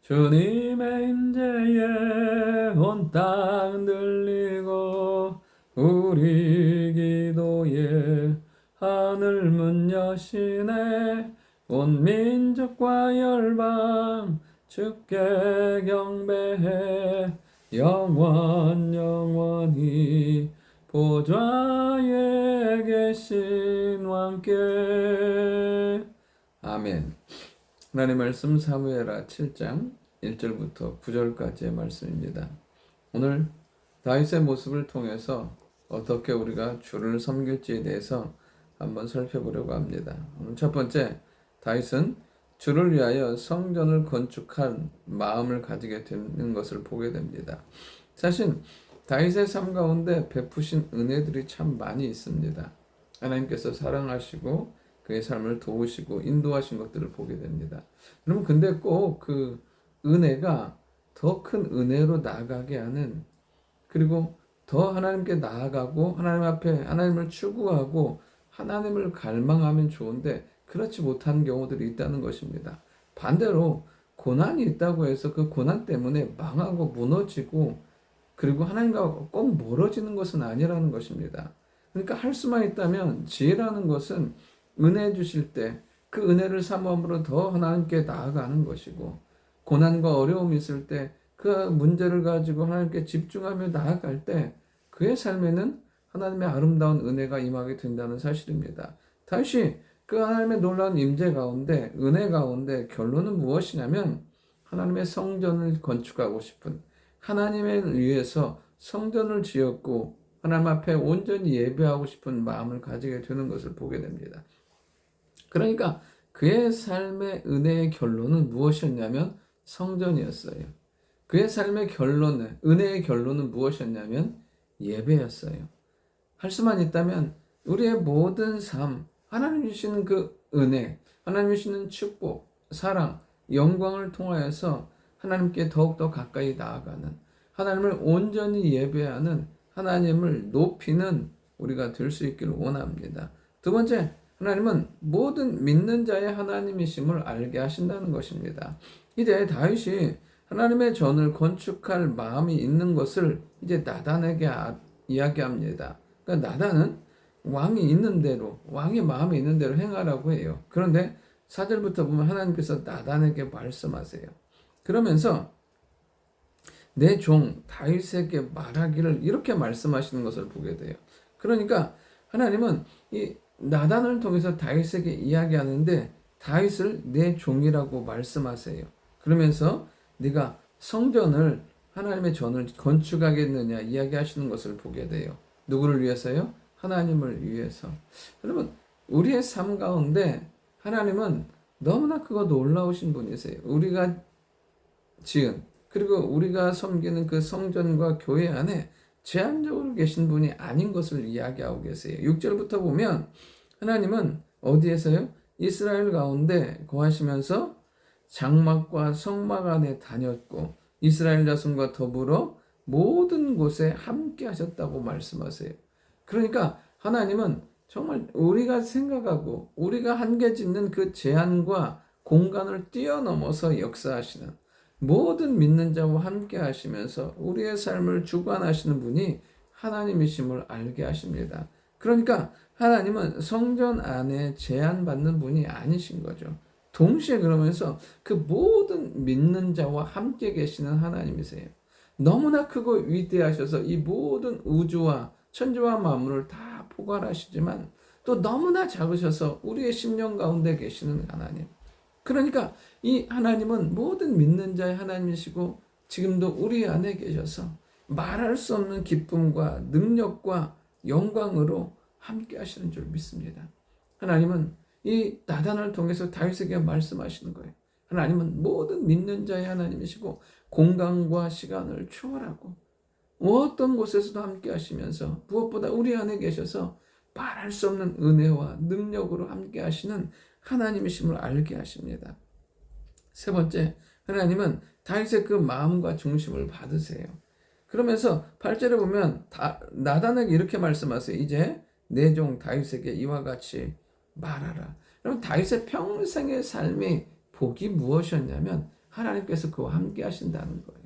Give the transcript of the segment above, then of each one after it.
주님의 임재에 온 땅 들리고 우리 기도에 하늘 문 여시네. 온 민족과 열방 주께 경배해. 영원히 보좌에 계신 왕께. 아멘. 하나님의 말씀 사무엘하 7장 1절부터 9절까지의 말씀입니다. 오늘 다윗의 모습을 통해서 어떻게 우리가 주를 섬길지에 대해서 한번 살펴보려고 합니다. 오늘 첫 번째, 다윗은 주를 위하여 성전을 건축한 마음을 가지게 되는 것을 보게 됩니다. 사실 다윗의 삶 가운데 베푸신 은혜들이 참 많이 있습니다. 하나님께서 사랑하시고 그의 삶을 도우시고 인도하신 것들을 보게 됩니다. 여러분, 근데 꼭 그 은혜가 더 큰 은혜로 나아가게 하는, 그리고 더 하나님께 나아가고 하나님 앞에 하나님을 추구하고 하나님을 갈망하면 좋은데 그렇지 못한 경우들이 있다는 것입니다. 반대로 고난이 있다고 해서 그 고난 때문에 망하고 무너지고 그리고 하나님과 꼭 멀어지는 것은 아니라는 것입니다. 그러니까 할 수만 있다면 지혜라는 것은 은혜 주실 때 그 은혜를 사모함으로 더 하나님께 나아가는 것이고, 고난과 어려움이 있을 때 그 문제를 가지고 하나님께 집중하며 나아갈 때 그의 삶에는 하나님의 아름다운 은혜가 임하게 된다는 사실입니다. 다시 그 하나님의 놀라운 임재 가운데, 은혜 가운데 결론은 무엇이냐면 하나님의 성전을 건축하고 싶은, 하나님을 위해서 성전을 지었고 하나님 앞에 온전히 예배하고 싶은 마음을 가지게 되는 것을 보게 됩니다. 그러니까 그의 삶의 은혜의 결론은 무엇이었냐면 성전이었어요. 그의 삶의 결론은, 은혜의 결론은 무엇이었냐면 예배였어요. 할 수만 있다면 우리의 모든 삶, 하나님 주시는 그 은혜, 하나님 주시는 축복, 사랑, 영광을 통하여서 하나님께 더욱더 가까이 나아가는, 하나님을 온전히 예배하는, 하나님을 높이는 우리가 될 수 있기를 원합니다. 두 번째, 하나님은 모든 믿는 자의 하나님이심을 알게 하신다는 것입니다. 이제 다윗이 하나님의 전을 건축할 마음이 있는 것을 이제 나단에게 이야기합니다. 그러니까 나단은 왕이 있는 대로, 왕의 마음에 있는 대로 행하라고 해요. 그런데 4절부터 보면 하나님께서 나단에게 말씀하세요. 그러면서 내 종 다윗에게 말하기를 이렇게 말씀하시는 것을 보게 돼요. 그러니까 하나님은 이 나단을 통해서 다윗에게 이야기하는데 다윗을 내 종이라고 말씀하세요. 그러면서 네가 성전을, 하나님의 전을 건축하겠느냐 이야기하시는 것을 보게 돼요. 누구를 위해서요? 하나님을 위해서. 여러분, 우리의 삶 가운데 하나님은 너무나 크고 놀라우신 분이세요. 우리가 지은, 그리고 우리가 섬기는 그 성전과 교회 안에 제한적으로 계신 분이 아닌 것을 이야기하고 계세요. 6절부터 보면 하나님은 어디에서요? 이스라엘 가운데 거하시면서 장막과 성막 안에 다녔고 이스라엘 자손과 더불어 모든 곳에 함께 하셨다고 말씀하세요. 그러니까 하나님은 정말 우리가 생각하고 우리가 한계 짓는 그 제한과 공간을 뛰어넘어서 역사하시는, 모든 믿는 자와 함께 하시면서 우리의 삶을 주관하시는 분이 하나님이심을 알게 하십니다. 그러니까 하나님은 성전 안에 제한받는 분이 아니신 거죠. 동시에 그러면서 그 모든 믿는 자와 함께 계시는 하나님이세요. 너무나 크고 위대하셔서 이 모든 우주와 천지와 만물을 다 포괄하시지만 또 너무나 작으셔서 우리의 심령 가운데 계시는 하나님. 그러니까 이 하나님은 모든 믿는 자의 하나님이시고 지금도 우리 안에 계셔서 말할 수 없는 기쁨과 능력과 영광으로 함께 하시는 줄 믿습니다. 하나님은 이 나단을 통해서 다윗에게 말씀하시는 거예요. 하나님은 모든 믿는 자의 하나님이시고 공간과 시간을 초월하고 어떤 곳에서도 함께 하시면서 무엇보다 우리 안에 계셔서 말할 수 없는 은혜와 능력으로 함께 하시는 하나님이심을 알게 하십니다. 세 번째, 하나님은 다윗의 그 마음과 중심을 받으세요. 그러면서 8절에 보면 나단에게 이렇게 말씀하세요. 이제 내 종 다윗에게 이와 같이 말하라. 여러분, 다윗의 평생의 삶이 복이 무엇이었냐면 하나님께서 그와 함께 하신다는 거예요.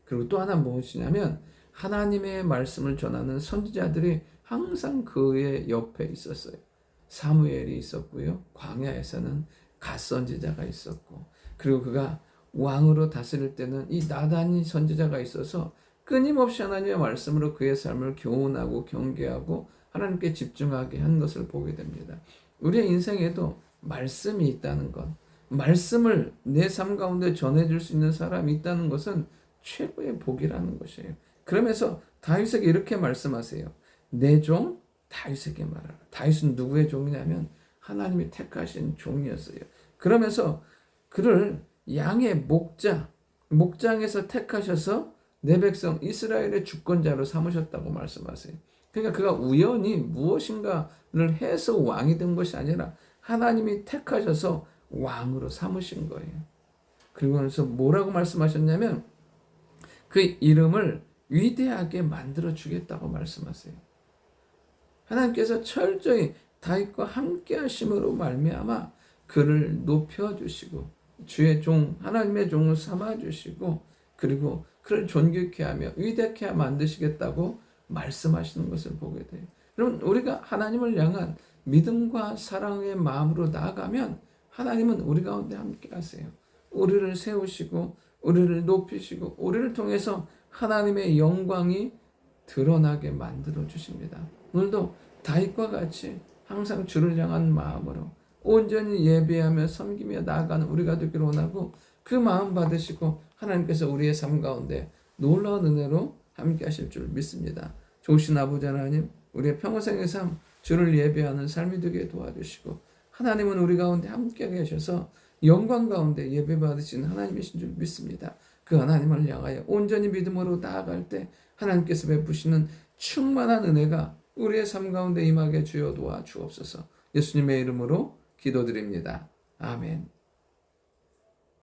그리고 또 하나 무엇이냐면 하나님의 말씀을 전하는 선지자들이 항상 그의 옆에 있었어요. 사무엘이 있었고요. 광야에서는 갓 선지자가 있었고, 그리고 그가 왕으로 다스릴 때는 이 나단이 선지자가 있어서 끊임없이 하나님의 말씀으로 그의 삶을 교훈하고 경계하고 하나님께 집중하게 한 것을 보게 됩니다. 우리의 인생에도 말씀이 있다는 것, 말씀을 내 삶 가운데 전해줄 수 있는 사람이 있다는 것은 최고의 복이라는 것이에요. 그러면서 다윗에게 이렇게 말씀하세요. 내 종 다윗에게 말하라. 다윗은 누구의 종이냐면 하나님이 택하신 종이었어요. 그러면서 그를 양의 목장에서 택하셔서 내 백성 이스라엘의 주권자로 삼으셨다고 말씀하세요. 그러니까 그가 우연히 무엇인가를 해서 왕이 된 것이 아니라 하나님이 택하셔서 왕으로 삼으신 거예요. 그러면서 뭐라고 말씀하셨냐면 그 이름을 위대하게 만들어 주겠다고 말씀하세요. 하나님께서 철저히 다윗과 함께 하심으로 말미암아 그를 높여 주시고 주의 종 하나님의 종을 삼아 주시고 그리고 그를 존귀케 하며 위대케 만드시겠다고 말씀하시는 것을 보게 돼요. 여러분, 우리가 하나님을 향한 믿음과 사랑의 마음으로 나아가면 하나님은 우리 가운데 함께 하세요. 우리를 세우시고 우리를 높이시고 우리를 통해서 하나님의 영광이 드러나게 만들어 주십니다. 오늘도 다윗과 같이 항상 주를 향한 마음으로 온전히 예배하며 섬기며 나아가는 우리가 되기를 원하고, 그 마음 받으시고 하나님께서 우리의 삶 가운데 놀라운 은혜로 함께 하실 줄 믿습니다. 좋으신 아버지 하나님, 우리의 평생의 삶 주를 예배하는 삶이 되게 도와주시고, 하나님은 우리 가운데 함께 계셔서 영광 가운데 예배 받으시는 하나님이신 줄 믿습니다. 그 하나님을 향하여 온전히 믿음으로 나아갈 때 하나님께서 베푸시는 충만한 은혜가 우리의 삶 가운데 임하게 주여 도와주옵소서. 예수님의 이름으로 기도드립니다. 아멘.